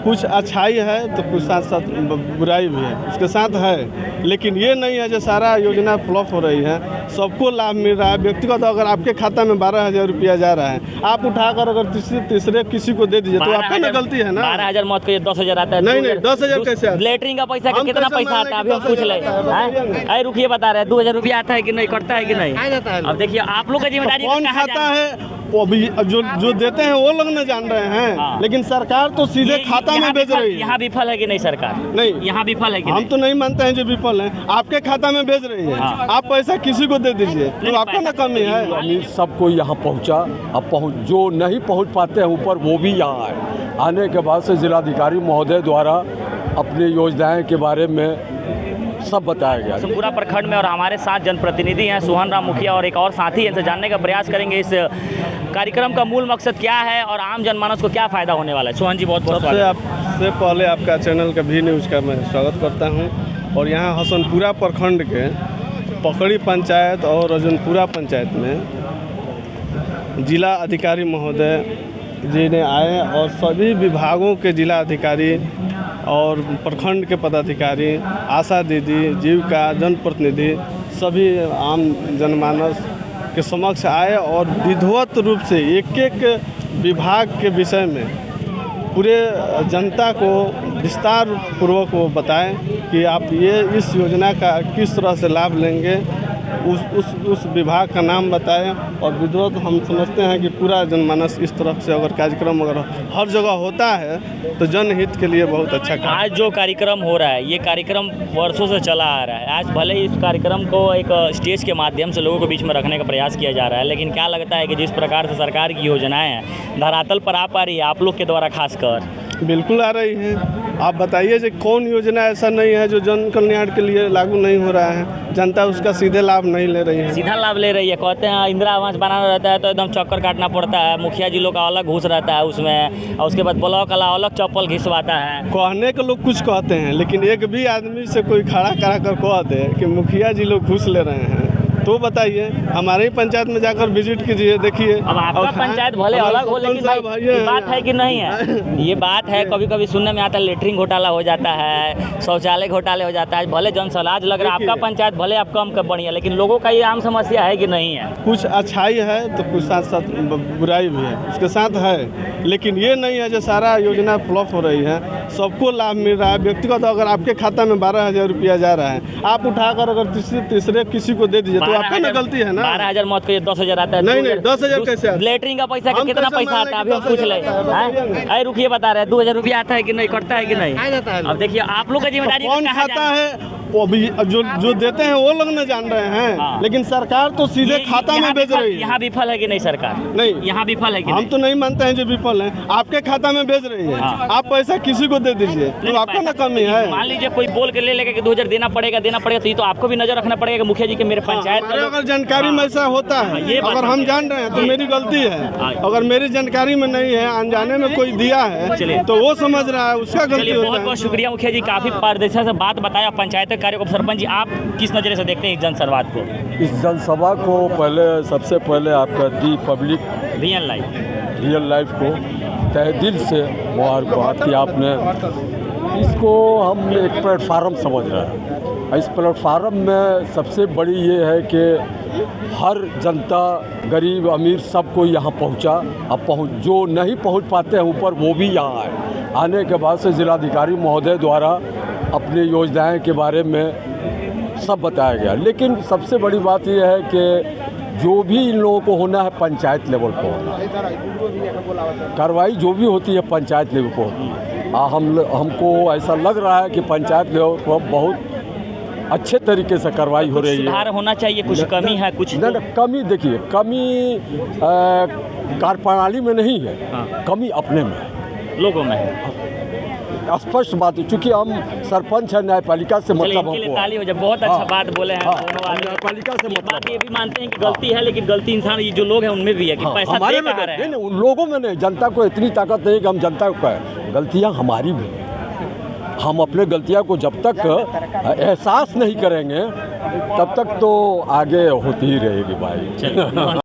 कुछ अच्छाई है तो कुछ साथ साथ बुराई भी है, उसके साथ है। लेकिन ये नहीं है जो सारा योजना फ्लॉप हो रही है। सबको लाभ मिल रहा है। व्यक्तिगत अगर आपके खाता में 12,000 रुपया जा रहा है, आप उठाकर अगर तीसरे किसी को दे दीजिए तो आपका ना गलती है ना। 12,000 मौत के 10,000 आता है। नहीं 10,000 कैसे आता है? लेटरिन का पैसा कितना पैसा आता है अभी हम पूछ ले। अरे रुकिए, बता रहे हैं 2,000 रुपया आता है कि नहीं, कटता है कि नहीं? अब देखिए आप लोग का जिम्मेदारी कौन खाता है, वो अभी जो देते हैं वो लोग न जान रहे हैं। लेकिन सरकार तो सीधे खाता में भेज रही है। यहाँ विफल है कि नहीं सरकार? नहीं, यहाँ विफल है कि हम तो नहीं मानते हैं जो विफल है। आपके खाता में भेज रही है, आप पैसा किसी को दे दीजिए तो आपका ना कमी है। अमीर सबको यहाँ पहुँचा, अब जो नहीं पहुँच पाते हैं ऊपर वो भी यहाँ आए। आने के बाद से जिलाधिकारी महोदय द्वारा अपनी योजनाएं के बारे में सब बताया गया। पूरा प्रखंड में और हमारे साथ जनप्रतिनिधि हैं सोहन राम मुखिया और एक और साथी हैं। इनसे जानने का प्रयास करेंगे इस कार्यक्रम का मूल मकसद क्या है और आम जनमानस को क्या फ़ायदा होने वाला है। सोहन जी बहुत बहुत सबसे पहले आपका चैनल का भी न्यूज़ का मैं स्वागत करता हूं। और यहाँ हसनपुरा प्रखंड के पकड़ी पंचायत और रजनपुरा पंचायत में जिला अधिकारी महोदय जी ने आए और सभी विभागों के जिला अधिकारी और प्रखंड के पदाधिकारी, आशा दीदी, जीविका जनप्रतिनिधि सभी आम जनमानस के समक्ष आए और विधिवत रूप से एक एक विभाग के विषय में पूरे जनता को विस्तार पूर्वक वो बताएं कि आप ये इस योजना का किस तरह से लाभ लेंगे। उस विभाग का नाम बताएं और विधिवत हम समझते हैं कि पूरा जनमानस इस तरफ से अगर कार्यक्रम अगर हर जगह होता है तो जनहित के लिए बहुत अच्छा काम। आज जो कार्यक्रम हो रहा है ये कार्यक्रम वर्षों से चला आ रहा है। आज भले ही इस कार्यक्रम को एक स्टेज के माध्यम से लोगों के बीच में रखने का प्रयास किया जा रहा है, लेकिन क्या लगता है कि जिस प्रकार से सरकार की योजनाएं हैं धरातल पर आ पा रही है आप लोग के द्वारा खासकर? बिल्कुल आ रही है। आप बताइए कि कौन योजना ऐसा नहीं है जो जन कल्याण के लिए लागू नहीं हो रहा है। जनता उसका सीधे लाभ नहीं ले रही है। सीधा लाभ ले रही है। कहते हैं इंदिरा आवास बनाना रहता है तो एकदम चक्कर काटना पड़ता है, मुखिया जी लोग का अलग घूस रहता है उसमें, और उसके बाद ब्लॉक वाला अलग चप्पल घिसवाता है। कहने के लोग कुछ कहते हैं, लेकिन एक भी आदमी से कोई खड़ा करा कर कह दे कि मुखिया जी लोग घूस ले रहे हैं तो बताइए। हमारे ही पंचायत में जाकर विजिट कीजिए, देखिए। अब आपका पंचायत भले अलग हो, लेकिन ये बात है कि नहीं है, ये बात है। कभी कभी सुनने में आता है लेटरिन घोटाला हो जाता है, शौचालय घोटाले हो जाता है। भले जन सलाज लग रहा है आपका पंचायत भले आप कम बढ़िया, लेकिन लोगों का ये आम समस्या है कि नहीं है? कुछ अच्छाई है तो कुछ साथ साथ बुराई भी है, उसके साथ है। लेकिन ये नहीं है जो सारा योजना फ्लॉप हो रही है। सबको लाभ मिल रहा है। व्यक्तिगत अगर आपके खाता में 12,000 रुपया जा रहा है, आप उठाकर अगर तीसरे किसी को दे दीजिए तो आपका ना गलती है ना। 12,000 मौत के 10,000 आता है। नहीं 10,000 कैसे आता है? लेटरिन का पैसा कितना पैसा आता है अभी हम पूछ ले। अरे रुकिए, बता रहे हैं 2,000 रुपया आता है कि नहीं, कटता है कि नहीं? अब देखिए आप लोग का जिम्मेदारी कौन खाता है, वो अभी जो देते हैं वो लोग न जान रहे हैं। लेकिन सरकार तो सीधे खाता में भेज रही है। यहाँ विफल है कि नहीं सरकार? नहीं, यहाँ विफल है कि हम तो नहीं मानते हैं जो विफल है। आपके खाता में भेज रही है, आप पैसा किसी को दे दीजिए तो आपका ना कमी है। मान लीजिए कोई बोल के ले लेगा कि 2,000 देना पड़ेगा तो ये तो आपको भी नजर रखना पड़ेगा मुखिया जी के मेरे पंचायत में अगर जानकारी में ऐसा होता है, अगर हम जान रहे हैं तो मेरी गलती है। अगर मेरी जानकारी में नहीं है, अनजाने में कोई दिया है तो वो समझ रहा है, उसका गलती होता है। बहुत बहुत शुक्रिया मुखिया जी, काफी पारदर्शिता से बात बताया पंचायत कार्य को। सरपंच जी आप किस नजरिए से देखते हैं इस जनसंवाद को? इस जनसभा को सबसे पहले आपका दी पब्लिक रियल लाइफ को तहे दिल से मुबारकबाद कि आपने इसको हम एक प्लेटफार्म समझ रहे हैं। इस प्लेटफार्म में सबसे बड़ी ये है कि हर जनता, गरीब अमीर सबको यहाँ पहुँचा। अब जो नहीं पहुँच पाते हैं ऊपर वो भी यहाँ आए। आने के बाद से जिलाधिकारी महोदय द्वारा अपनी योजनाएं के बारे में सब बताया गया। लेकिन सबसे बड़ी बात यह है कि जो भी इन लोगों को होना है पंचायत लेवल पर होना है। कार्रवाई जो भी होती है पंचायत लेवल पर होती है। हमको ऐसा लग रहा है कि पंचायत लेवल पर बहुत अच्छे तरीके से कार्रवाई हो रही है। सुधार होना चाहिए, कुछ कमी है कुछ न, कमी देखिए, कमी कार्यप्रणाली में नहीं है। कमी अपने में है, लोगों में है। स्पष्ट बात है, चूँकि हम सरपंच है, न्यायपालिका से मतलब हमको ताली हो जाए। बहुत अच्छा बात बोले हैं दोनों। न्यायपालिका से मतलब ये भी मानते हैं कि गलती है, लेकिन गलती इंसान ये जो लोग हैं उनमें भी है कि पैसा हमारे दे कहाँ रहे हैं। नहीं, उन लोगों में नहीं। जनता को इतनी ताकत नहीं कि हम जनता को कहें। गलतियाँ हमारी भी हैं। हम अपने गलतियाँ को जब तक एहसास नहीं करेंगे तब तक तो आगे होती ही रहेगी भाई।